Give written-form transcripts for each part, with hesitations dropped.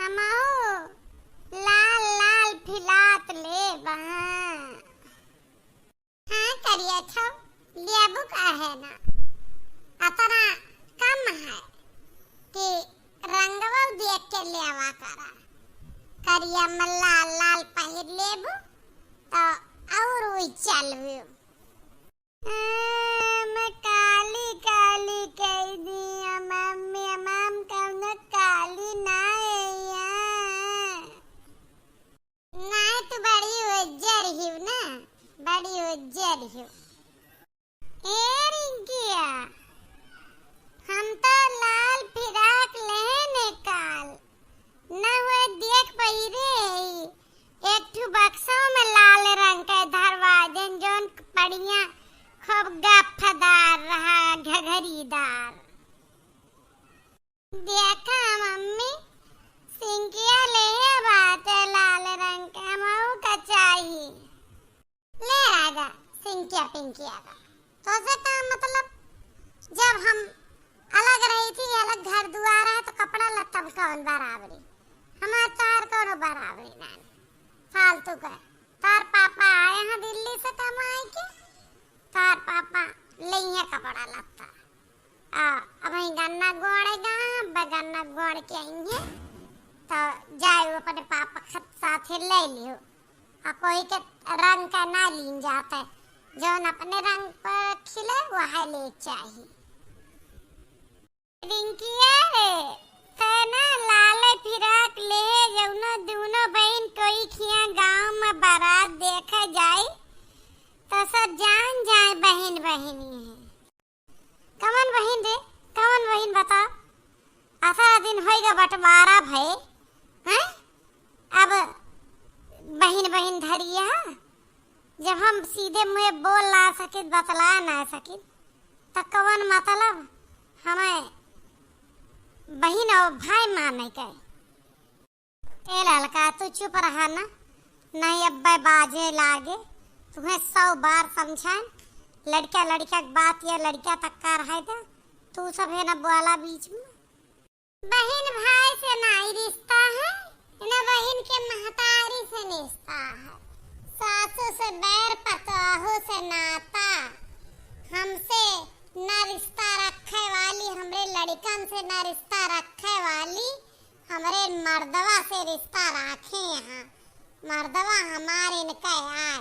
हमहू लाल लाल फिलात ले बहा। हाँ करिए छो लेबू का है ना अतना कम है कि रंगवा देख के लेवा करा। करिया में लाल लाल पहिर लेबू तो और वही चलबू। मैं काली काली कह दिया मम्मी मम कौन काली ना ना तू बड़ी उज्जर ही ना बड़ी उज्जर ही। ए रिंकिया हम तो लाल फिराक लेने काल न हुए देख पहिरे एक ठू बक्सों में लाल रंग के दरवाजन जोन पड़िया खूब गफ्फदार रहा घघरीदार। देखा मम्मी सिंकिया ले बात है लाल रंग का मऊ का चाहिए ले आगा सिंकिया पिंकिया का। तो से का मतलब जब हम अलग रही थी अलग घर दुआर है तो कपड़ा लत्ता कौन बराबरी हमार तार कौन बराबरी ना फालतू का। तार पापा आए हैं दिल्ली से कमाए के तार पापा ले कपड़ा लगता अब गन्ना गोड़ेगा बगन्ना गोड़ के आएंगे तो जाए अपने पापा खत साथे ले लियो। कोई के रंग का ना लीन जाता है जो अपने रंग पर खिले वह ले चाहिए। रिंकिया रे तना लाल फिराक ले जौनो दोनों बहन कोई खिया गांव में बारात देखा जाए तो सब जान जाए बहन बहनी है। कौन बहन रे कौन बहन बता आधा दिन होएगा बंटवारा भय हैं अब बहन बहन धरिया जब हम सीधे मुंह बोल ना सके बतला ना सके तो कौन मतलब हमें बहन और भाई माने के। ए लड़का तू चुप रहा ना नहीं अब्बा बाजे लागे तुम्हें 100 बार समझाएं लड़का लड़का की बात या लड़का तक का रहा था तू सब है ना बोला बीच में। बहन भाई से नहीं रिश्ता है ना बहन के महतारी से रिश्ता है। सासू से बैर पतोहू से नाता हमसे ना रिश्ता रखे वाली हमरे लड़कन से ना रिश्ता रखे वाली हमरे मर्दवा से रिश्ता रखे। यहाँ मर्दवा हमारे इनका आए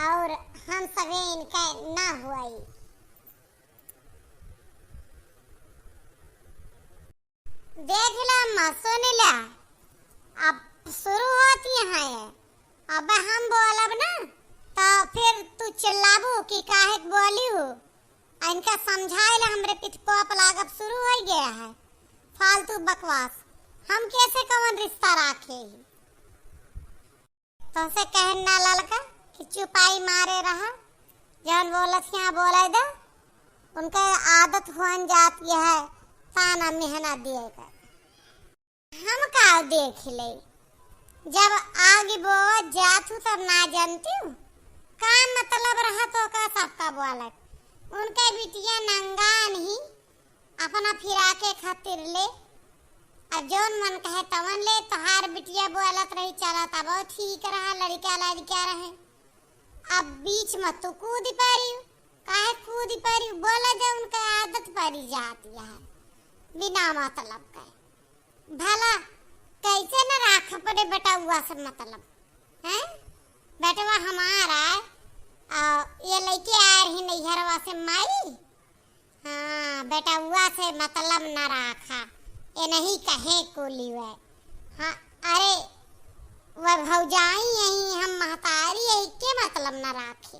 और हम सभी इनका ना हुई। देख ला सुन ला अब शुरू होती है अब हम बोलब ना तो फिर तू चिल्लाबू कि काहे बोली हो इनका समझाए ला हमरे पितकोप लागब शुरू हो गया है फालतू बकवास। हम कैसे कौन रिश्ता रखे तो से कहना ललका कि चुपाई मारे रहा जौन बोलत यहाँ बोले दो उनका आदत होन जाती है ताना मेहनत दिए कर। हम का देख ले जब आगे बो जातू तब ना जानती हूँ का मतलब रहा तो का सबका बोलत उनका बिटिया नंगा नहीं अपना फिरा के खातिर ले अब जौन मन कहे तवन ले तोहार बिटिया बोलत रही चला तब ठीक रहा लड़का लड़का रहे। अब बीच में तो कूद पड़ी काहे कूद पड़ी बोला जब उनका आदत पड़ी जाती है बिना मतलब का भला कैसे न राख पड़े बेटा हुआ सब मतलब हैं बेटवा हमारा ये लड़के आ रही नैहरवा से माई हाँ बेटा हुआ से मतलब न रखा ये नहीं कहे कोली वे हाँ अरे वह भौजाई यही हम महतारी यही के मतलब न राखे।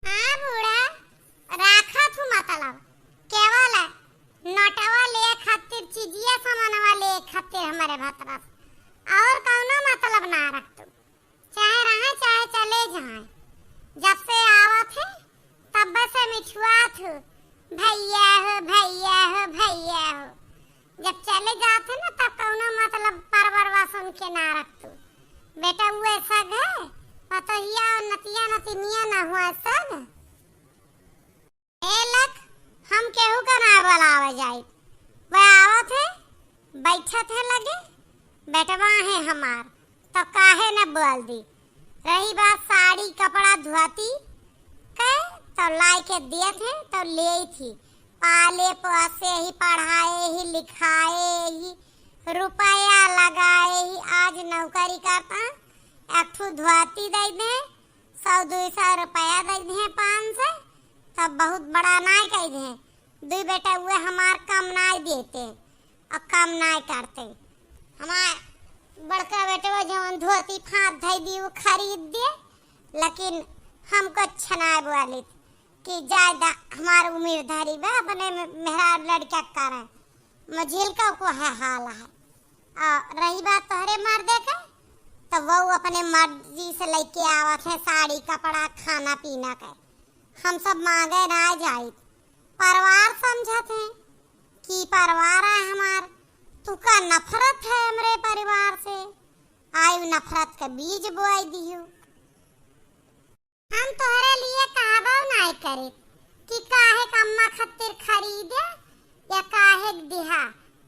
हाँ बूढ़ा राखा तू मतलब केवल नोटवा ले खातिर चीजिया सामानवा ले खातिर हमारे भतरा और कौनो मतलब ना रख तू चाहे रहे चाहे चले जाए। जब से आवत है तब से मिठुआ थू भैया हो भैया हो भैया हो जब चले जाते ना तब कौनो मतलब परवरवा सुन के ना रख तू बेटा हुए सग है पतहिया और नतिया नतिनिया ना हुआ सग ए लक हम केहू का ना बोलावे जाई वह आवत है बैठत है लगे बेटवा है हमार, तो काहे न बोल दी। रही बात साड़ी कपड़ा धोती के तो लाई के दिए थे तो ले थी, पाले पोसे ही पढ़ाए ही लिखाए ही रुपया लगाए ही, आज नौकरी करता एक ठू धोती दे दे 100-200 रुपया दे दे 500, तब बहुत बड़ा नाई कह दे। दू बेटा हुए हमार कम नाई देते और कम नाई करते। हमार बड़का बेटा जवन धोती फाँद धई दी वो खरीद दे, लेकिन हमको छनाए बोली कि ज्यादा हमार उम्र धरी बा अपने मेहरा लड़का करे मझिल को है हाल है। और रही बात तोहरे मर्दे के, तो वो अपने मर्जी से लेके आवत है साड़ी कपड़ा खाना पीना के, हम सब मांगे ना जाए। परिवार समझते हैं कि परिवार है हमार, तू का नफरत है हमरे परिवार से, आयु नफरत का बीज बोई दियो। हम तोहरे लिए कहबो नहीं करे कि काहे कम्मा खतिर खरीदे या काहे दिहा,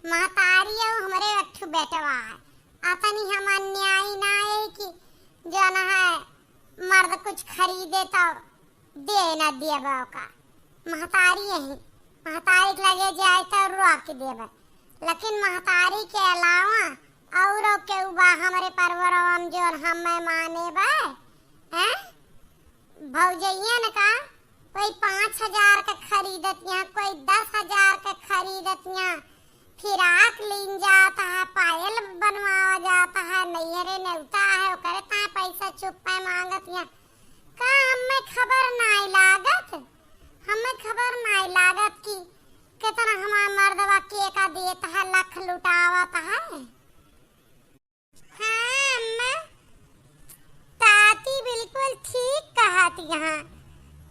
महतारी हमरे अठू बेटवा है, अतनी हम अन्याय ना है कि जो न है मर्द कुछ खरीदे तो दे ना देबा का। महतारी है, महतारी लगे जाए तो रोक देबा, लेकिन महतारी के अलावा और के उबा हमारे परवरम जो हम माने बा हैं भौजैया ने का कोई 5000 का खरीदतियां, कोई 10,000 का खरीदतियां, फिराक लीन जाता है, पायल बनवाया जाता है, नैहरे नेवता है, करे ता पैसा चुप्पा मांगतियां। का हमें खबर नहीं लागत, हमें खबर नहीं लागत कि कितना हमारा मर्दवा के का देता है, लख लुटावत है। हाँ अम्मा ताती बिल्कुल ठीक कहती यहाँ।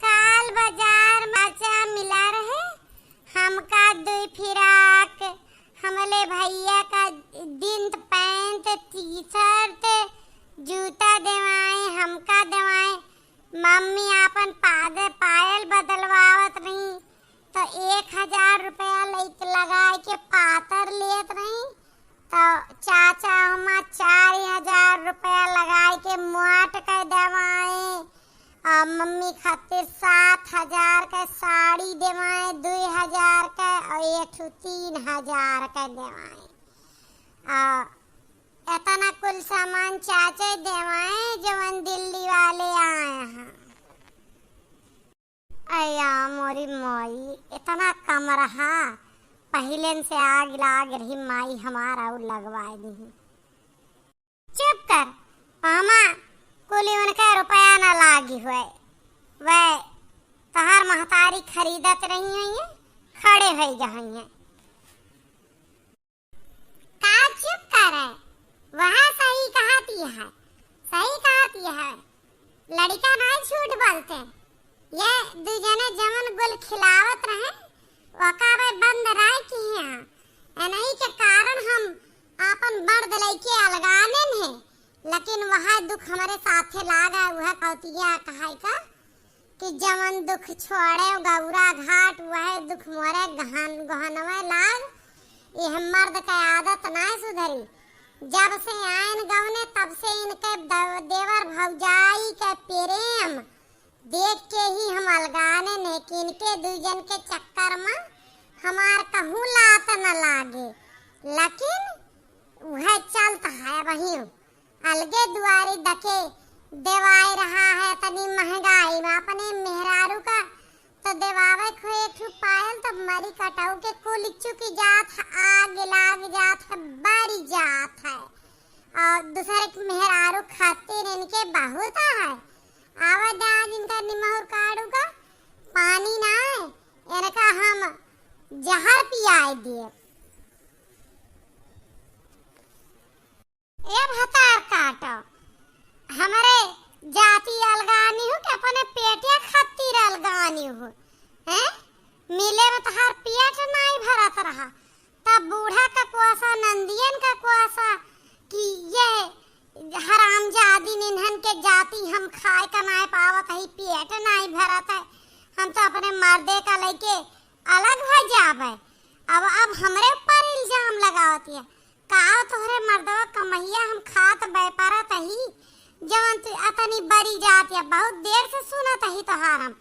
काल बाजार माचा मिला रहे, हमका 2 फिराक, हमले भैया का जींस पैंट टी-शर्ट जूता देवाए, हमका देवाए, मम्मी अपन पायल बदलवावत रही तो 1000 रुपया लगा के पातर लेत रही, तो चाचा हमा 4000 रुपया लगा के मोट कर देवाए, और मम्मी खातिर 7000 का साड़ी देवाए, 2000 का और 3000 का देवाए। इतना कुल सामान चाचे देवाए जवन दिल्ली वाले आए हैं। अया मोरी मोई इतना कम रहा, पहले से आग लाग रही माई हमारा लगवाए दी। चुप कर मामा, कुली उनका रुपया न लागी हुए, वह तहार महतारी खरीदत रही है, खड़े हो जाइए। का चुप करे, वह सही कहती है, सही कहती है, लड़का नहीं झूठ बोलते। ये दूजने जमन गुल खिलावत रहे वकाबे बंद राय की हैं, नहीं के कारण हम अपन मर्द लइके अलगाने ने, लेकिन वह दुख हमारे साथे लागा। वह कौतिया कहाई का कि जमन दुख छोड़े गौरा घाट, वह दुख मोरे गहनवे लाग। यह मर्द का आदत नहीं सुधरी, जब से आयन गवने तब से इनके देवर भौजाई के प्रेम देख के ही हम अलगाने ने कि इनके दूजन के चक्कर में हमार कहूँ लात न लागे। लेकिन वह चलता है वही अलगे दुआरी दके देवाई रहा है, तनी महंगाई में अपने मेहरारू का तो देवावे खो एक पायल तो मरी कटाऊ के कुल चुकी जात है, आग लाग जात है, बारी जात है, और दूसरे मेहरारू खातिर इनके बहुत है। आवाज आज इनका निमहुर काड़ू का पानी ना है, इनका हम जहर पियाए दिए। ये भतार काटो, हमारे जाति अलगानी हो कि अपने पेटिया खातिर अलगानी हो हैं? मिले में तो हर पेट नहीं भरत रहा, तब बूढ़ा का कुआसा नंदियन का कुआसा कि ये हरामजादी निन्हन के जाति हम खाए का नहीं पावत है, पेट नहीं भरत है, हम तो अपने मर्दे का लेके अलग हो जावे। अब हमरे ऊपर इल्जाम लगा बतियावती है। काओ तोहरे मर्दवा कमैया हम खात व्यापारा तही जवन तू अतनी बरी जात है। बहुत देर से सुनत ही तोहार हम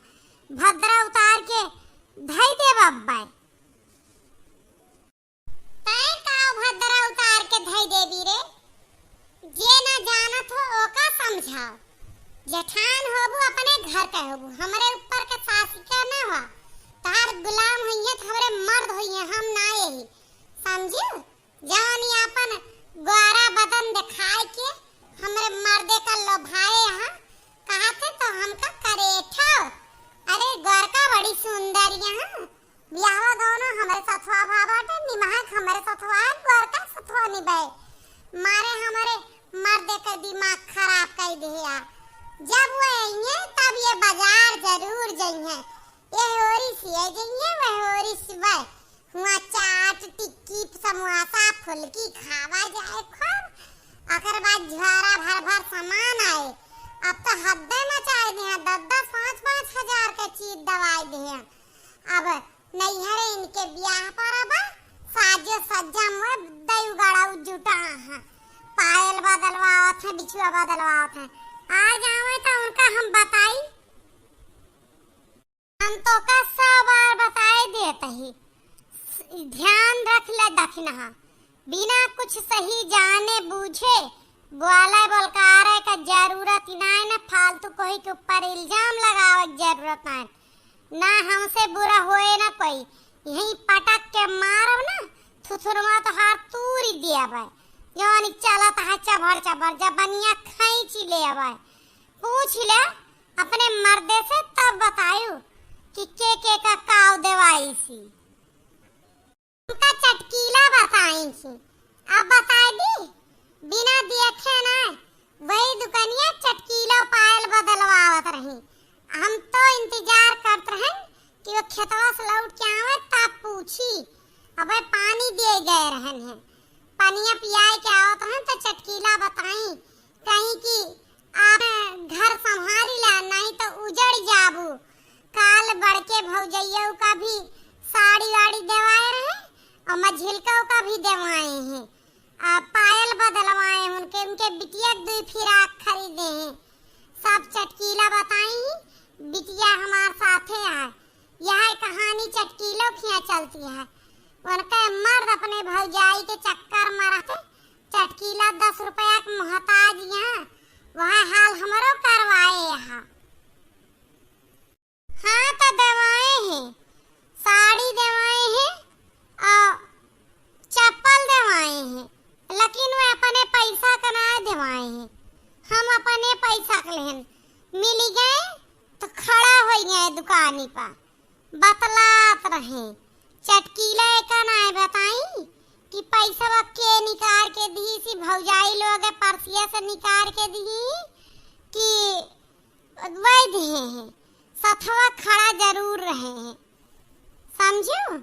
भद्रा उतार के धई दे बब्बा। तै काओ भद्रा उतार के धई देबी रे? जे ना जानत हो ओका समझाओ। जेठान होबू अपने घर के होबू, हमरे ऊपर के शासिका ना हो। तार गुलाम होइए तो हमरे मर्द होइए, हम ना यही समझियो। जानी अपन ग्वारा बदन दिखाए के हमरे मर्दे का लोभाए यहाँ कहते तो हमका करेठो। अरे गोरका बड़ी सुंदर यहाँ ब्याहवा दोनों हमरे सथवा भाबाटे निमहक हमरे सथवा गोरका सथवा निभाए मारे हमरे मर्दे का दिमाग खराब कर दिया। जब वो आएंगे तब ये बाजार जरूर जाएंगे। ये होरी सिए जाएंगे, वह होरी सिवाय हुआ चाट टिक्की समोसा फुलकी खावा जाए खूब। अगर बाद झोरा भर भर सामान आए। अब तो हद्दे मचाए दिए, 10-10 5-5 हजार का चीज दवाई दिए। अब नैहरे इनके ब्याह पर अब साजो सज्जा में दयु गड़ा जुटा है, पायल बदलवावत है, बिछुआ बदलवावत है। आ जावे तो उनका हम बताई, हम तो का 100 बार बताए देते ही। ध्यान रख ले दखना, बिना कुछ सही जाने बूझे बोला बोलकारे का जरूरत नहीं ना। फालतू कोई के ऊपर इल्जाम लगावे की जरूरत नहीं ना। हमसे बुरा होए ना कोई, यही पटक के मारो ना थुथुरमा तो हाथ तूरी दिया भाई। जोनी चलत है चभर चभर जब बनिया खींच ले भाई। पूछ ले अपने मर्दे से तब बतायू कि के का काव देवाई सी। उनका चटकीला बताई सी, अब बता दी बिना देखे ना। वही दुकानिया चटकीला पायल बदलवावत रही। हम तो इंतजार करते रहे कि वो खेतवा से लौट के आवे तब पूछी। अबे पानी दे गए रहन है, पानिया पियाए के आवत हैं तो चटकीला बताई कहीं कि आप घर संभाली ला नहीं तो उजड़ जाबू। काल बड़के भौजैया का भी साड़ी वाड़ी देवाए रहे और मझिलका का भी देवाए हैं। पायल बदलवाए उनके बिटिया 2 फिराक खरीदे हैं। सब चटकीला बताई, बिटिया हमारे साथे है। यह कहानी चटकीलों की चलती है। उनके मर्द अपने भौजाई के चक्कर में रहते, चटकीला 10 रुपया के मोहताज यहाँ वह हाल हमरो करवाए यहाँ। हाँ तो दवाए हैं, साड़ी दवाए हैं और चप्पल दवाए हैं, लेकिन वे अपने पैसा का ना दवाए हैं। हम अपने पैसा के लेन मिल गए तो खड़ा हो गए दुकानी पर बतलात रहे। चटकीला का ना बताई कि पैसा के निकाल के दी सी भौजाई लोग परसिया से निकाल के दी कि वैध हैं, सथवा खड़ा जरूर रहे हैं। समझो,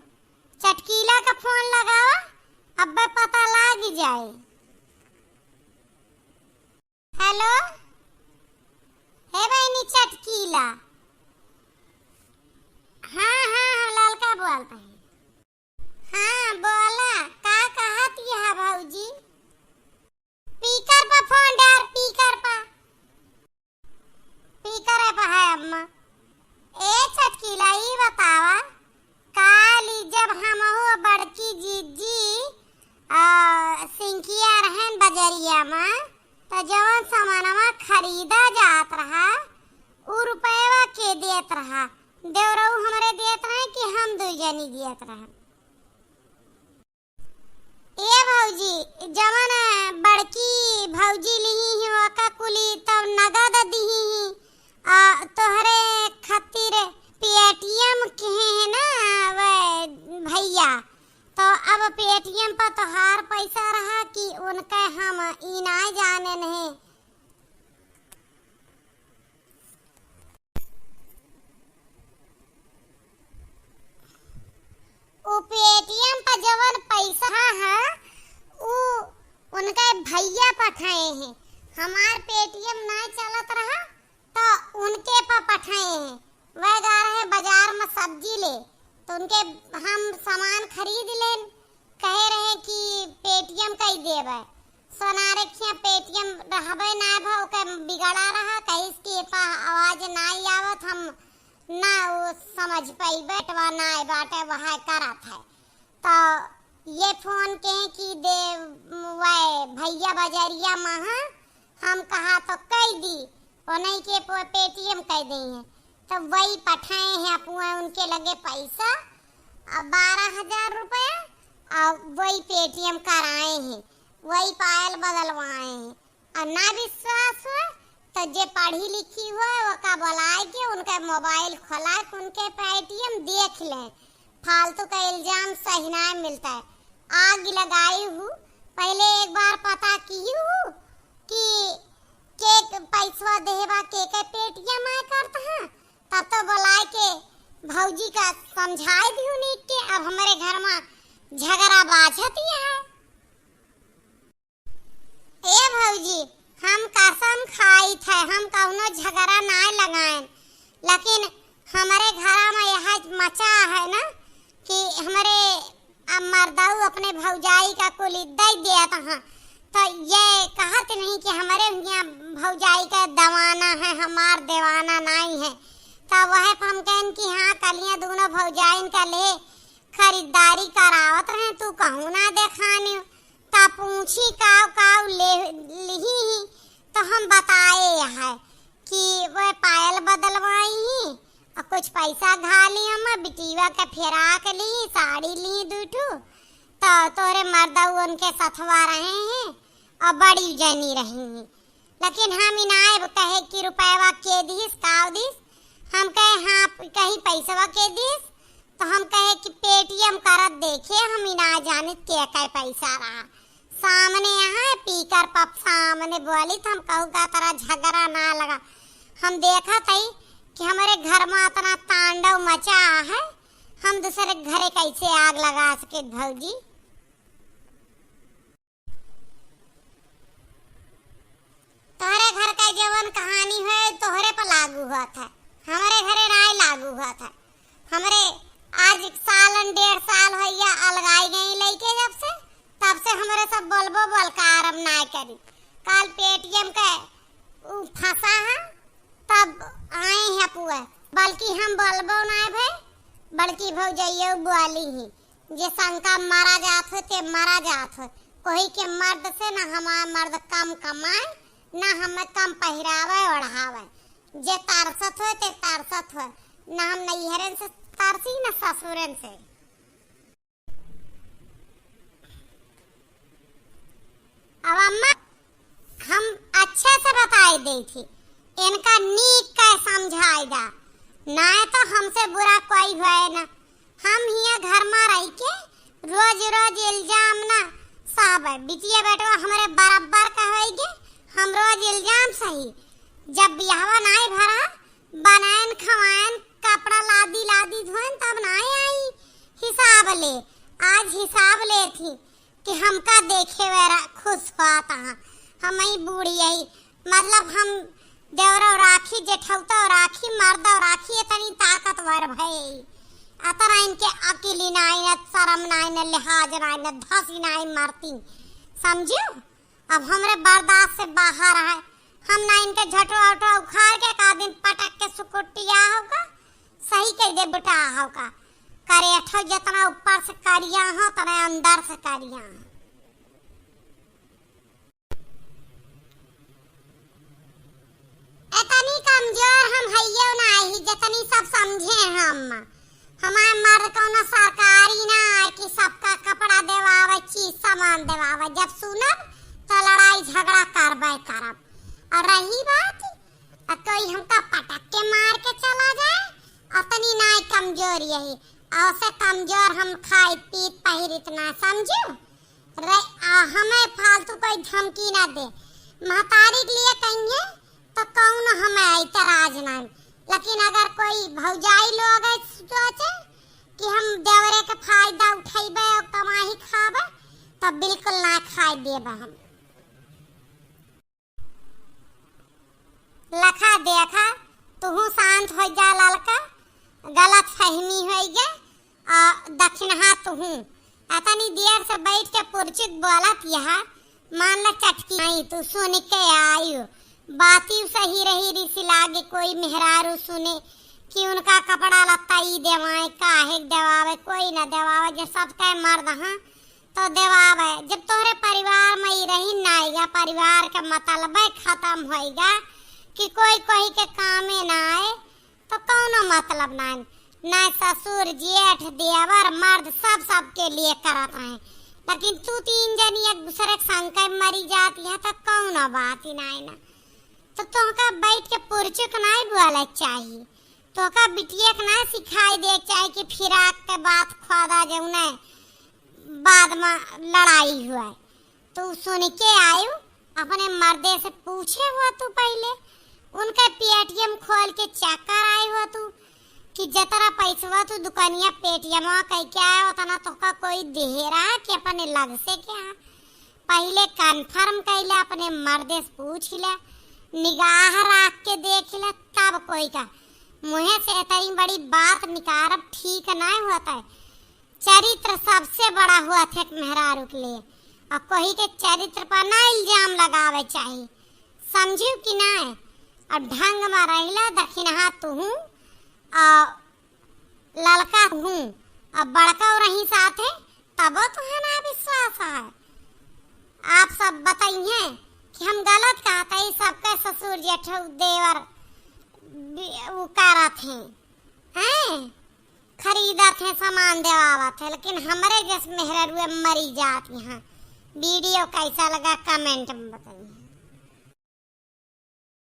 चटकीला का फोन लगाओ अब पता लग जाए। हेलो, हे बहनी चटकीला। हाँ हाँ ललका बोलता है। हाँ बोला, का कहत यह भौजी? स्पीकर पर फोन डाल, स्पीकर पर है अम्मा। ए चटकीला ई बतावा, काली जब हम हो बड़की जीजी सिंकिया रहन बजरिया में तो जवन सामानवा खरीदा जात रहा उ रुपया के देत रहा। देवरऊ हमरे देत रहे कि हम 2 जनी देत रहा। ए भौजी जवन बड़की भौजी लिही ही वका कुली तब नगद दिही ही तोहरे खातिर पेटीएम के है ना वे भैया। तो अब पेटीएम पर तोहार पैसा रहा कि उनके हम ई ना जाने नहीं। वो पेटीएम पर जवन पैसा है वो उनके भैया पठाए हैं। हमार पेटीएम ना चलत रहा तो उनके पर पठाए हैं। वह जा रहे बाजार में सब्जी ले तो उनके हम सामान खरीद लें। कहे रहे कि पेटीएम कई देबे। सोनारे खिया पेटीएम रहबे ना भा ओके बिगड़ा रहा कहीं की आवाज नहीं आवत हम ना वो समझ पाई बेटवा ना बाटे वह करत है। तो ये फोन के कि दे वह भैया बजरिया महा हम कहा तो कह दी वो नहीं के पेटीएम कह दी है। तो वही पठाए हैं अपुआ उनके लगे पैसा 12,000 रुपया और वही पेटीएम कराए हैं वही पायल बदलवाए हैं। और ना विश्वास हुआ तो जे पढ़ी लिखी हुआ वो का बुलाए के उनका मोबाइल खोला के उनके पेटीएम देख लें। फालतू का इल्जाम सही ना मिलता है। आग लगाई हूँ पहले एक बार पता की हूँ कि के पैसा देवा के पेटीएम आए करता है तब तो बुलाए के भौजी का समझाई दी उन्हीं के। अब हमारे घर में झगड़ा बाझती है। ए भौजी हम कसम खाई थे हम कौनो झगड़ा ना लगाए लेकिन हमारे घर में यह मचा है ना कि हमारे मर्दाऊ अपने भौजाई का कुल इद्दा ही दिया था। तो ये कहत नहीं कि हमारे यहाँ भौजाई का दवाना है हमार देवाना नहीं है। तो वह हम कहन कि हाँ कलियां दोनों भौजाइन का ले खरीदारी करावत रहे तू कहूँ ना देखानी ता पूछी काव काव ले ली तो हम बताए है कि वह पायल बदलवाई ही और कुछ पैसा घाली हम बिटिया का फिराक ली साड़ी ली दूठू तो तोरे मर्दाऊ उनके सथवा रहे हैं और बड़ी जनी रही हैं। लेकिन हम इनाए कहे कि रुपया के दीस काव दीस हम कहे हाँ कहीं पैसा के दीस तो हम कहे कि पेटीएम करत देखे हम इना जाने के पैसा रहा सामने यहाँ पीकर पप सामने बोली तो हम कहूँगा तेरा झगड़ा ना लगा। हम देखा था कि हमारे घर में इतना तांडव मचा है हम दूसरे घरे कैसे आग लगा सके भौजी। तोहरे घर का जवन कहानी है तोहरे पर लागू हुआ था हमारे घरे नहीं लागू हुआ था। हमारे आज 1.5 साल हो या अलगाई गई लइके तब से हमारे सब बोलबो बोल का आराम ना करी। कल पेटीएम का फंसा है तब आए हैं पुआ बल्कि हम बोलबो ना भाई बल्कि भौजैया बोली ही जे शंका मारा जात हो ते मारा जात हो कोई के मर्द से ना हमारा मर्द कम कमाए ना हमें कम पहरावे ओढ़ावे जे तारसत हो ते तारसत हो ना हम नैहरन से तारसी ना ससुरन से। अब अम्मा हम अच्छे से बताई दी थी इनका नीक का समझाएगा ना तो हमसे बुरा कोई हुआ ना। हम यहाँ घर में रह के रोज रोज इल्जाम ना सब बिटिया बेटवा हमारे बराबर का होएगे हम रोज इल्जाम सही जब बिहावा नहीं भरा बनाएन खवाएन कपड़ा लादी लादी धोएन तब नहीं आई हिसाब ले। आज हिसाब ले थी कि हमका देखे वे खुश हुआ था हम ही बूढ़ी यही मतलब हम देवरा राखी जेठौता राखी मर्दा राखी इतनी ताकतवर भई अतना इनके अकेली नहीं न शर्म नहीं न लिहाज नहीं न धसी नहीं मरती समझो। अब हमरे बर्दाश्त से बाहर है हम ना इनके झटो ऑटो उखाड़ के का दिन पटक के सुकुटिया होगा सही कह दे बेटा होगा करे अठो जितना ऊपर से करिया हो तना अंदर से करिया। इतनी कमजोर हम हइयो नहीं जितनी सब समझे हम हमारे मर्द को ना सरकारी ना कि सबका कपड़ा देवावे चीज सामान देवावे जब सुनब तो लड़ाई झगड़ा करबे करब। और रही बात कोई हमका पटक के मार के चला जाए अपनी ना कमजोर यही और से कमजोर हम खाई पीत पहिर इतना समझो। हमें फालतू कोई धमकी ना दे महतारी के लिए कहेंगे तो कौन हमें इतराज नहीं। लेकिन अगर कोई भौजाई लोग सोचे कि हम देवरे का फायदा उठाइबे और कमाई खाबे तो बिल्कुल ना खाई देबे हम। लखा देखा तू शांत हो जा ललका गलत फहमी हो गया दक्षिण हाथ तू अतनी देर से बैठ के पुरचित बोलत यहा मान ला चटकी आई तू सुन के आयु बाती सही रही रिसी लागे कोई मेहरारू सुने कि उनका कपड़ा लत्ता ई देवाए काहे देवावे कोई ना देवावे जो सब कह मर्द हाँ तो देवावे जब तोहरे परिवार में ही रही नाएगा परिवार का मतलब खत्म होएगा कि कोई कोई के कामे ना आए तो कौनो मतलब ना ना ससुर जेठ देवर मर्द सब सबके लिए करत है लेकिन तू तीन जनी एक दूसरे के संग के मरी जाती है तो कौनो बात ही ना तो तोहका बैठ के पुरचुक नहीं बोले चाहिए तोहका बिटिया के ना सिखाई दे चाहिए कि फिराक के बात खुदा जौने बाद में लड़ाई हुआ तो सुन के आयु अपने मर्दे से पूछे हुआ तू पहले उनका पेटीएम खोल के चेक कर आई हुआ तू कि जतरा पैसा तू दुकानिया पेटीएम कह के आया उतना तोहका कोई दे रहा कि अपने लग से क्या पहले कंफर्म कैले अपने मर्दे से पूछ ले निगाह रख के देख ले तब कोई का मुँह से इतनी बड़ी बात निकारब ठीक नहीं होता है चरित्र सबसे बड़ा हुआ थे मेहरारू के लिए और कोई के चरित्र पर ना इल्जाम लगावे चाहिए समझू कि ना अब ढंग में रहिला दक्षिणहा तू हूँ और लड़का हूँ अब बड़का रही साथे तब तो है ना विश्वास है आप सब बताइए कि हम गलत कहते हैं सबके ससुर जेठ देवर वो करत हैं खरीदा थे सामान देवावा थे लेकिन हमारे जैसे मेहरारू मरी जाती हैं वीडियो कैसा लगा कमेंट में बताइए।